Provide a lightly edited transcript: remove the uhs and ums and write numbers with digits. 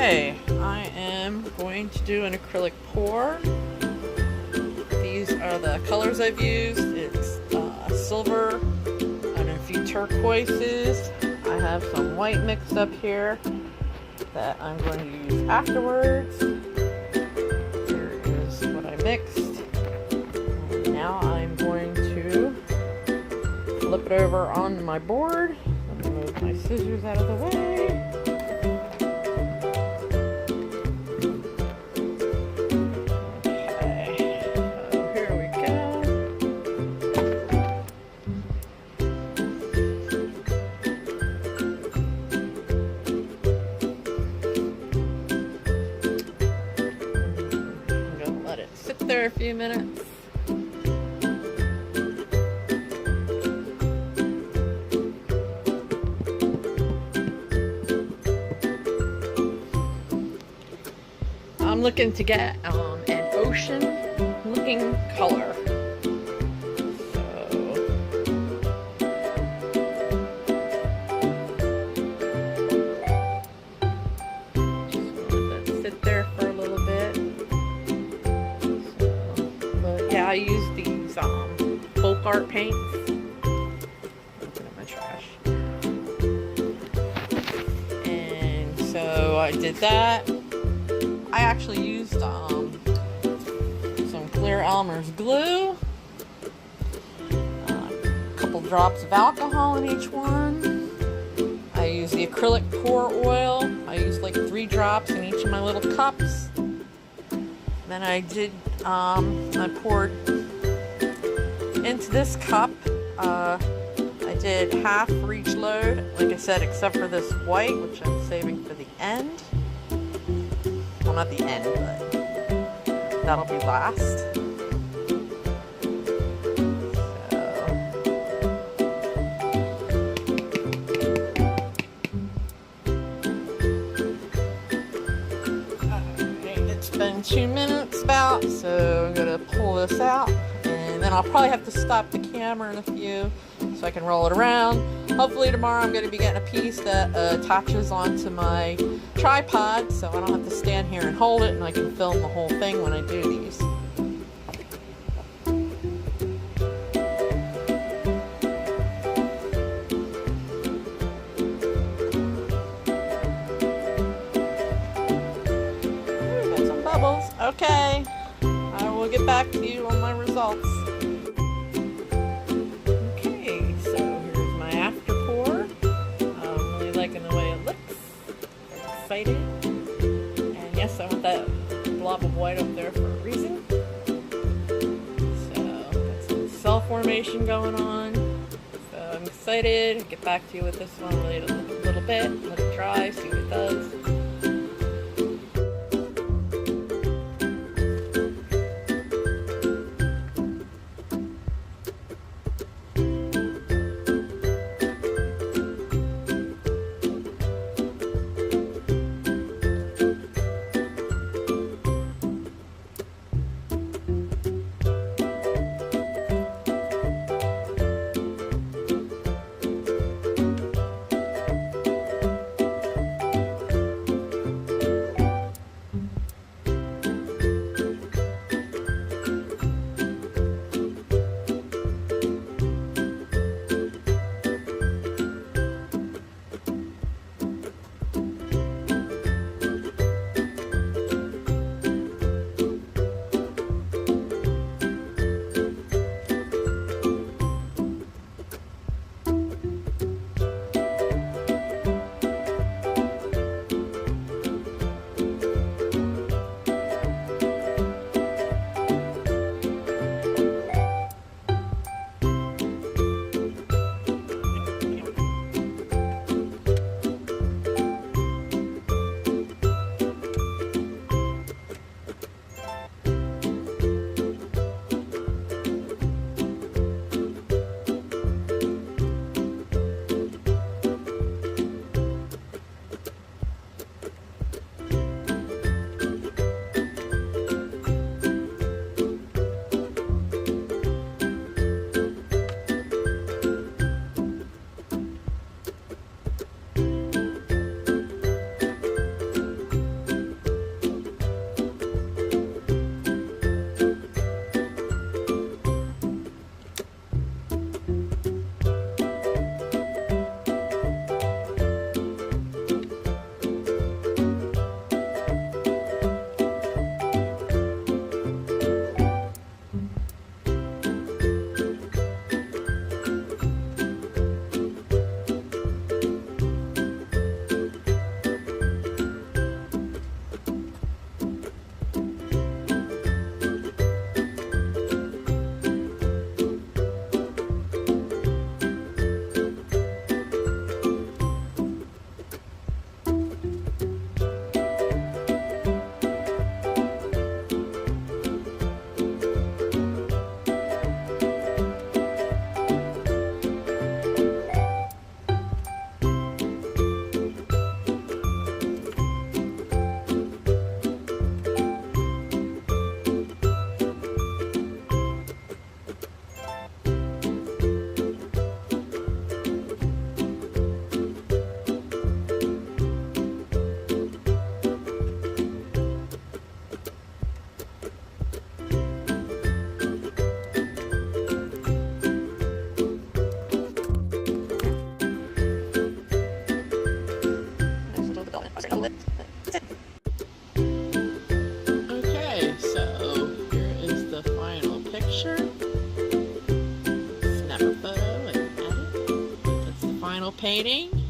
Okay, I am going to do an acrylic pour. These are the colors I've used. It's silver and a few turquoises. I have some white mixed up here that I'm going to use afterwards. Here is what I mixed. And now I'm going to flip it over onto my board. Let me move my scissors out of the way. There a few minutes. I'm looking to get an ocean looking color. I use these folk art paints. Looking at my trash. And so I did that. I actually used some clear Elmer's glue, a couple drops of alcohol in each one. I used the acrylic pour oil. I used like 3 drops in each of my little cups. Then I did, I poured into this cup, I did half for each load, like I said, except for this white, which I'm saving for the end. Well, not the end, but that'll be last. It's been 2 minutes about, so I'm gonna pull this out, and then I'll probably have to stop the camera in a few so I can roll it around. Hopefully tomorrow I'm gonna be getting a piece that attaches onto my tripod, so I don't have to stand here and hold it, and I can film the whole thing when I do these. Okay, I will get back to you on my results. Okay, so here's my after pour. I'm really liking the way it looks. I'm excited. And yes, I want that blob of white up there for a reason. So, got some cell formation going on. So I'm excited. I'll get back to you with this one later a little bit. Let it dry, see what it does. painting.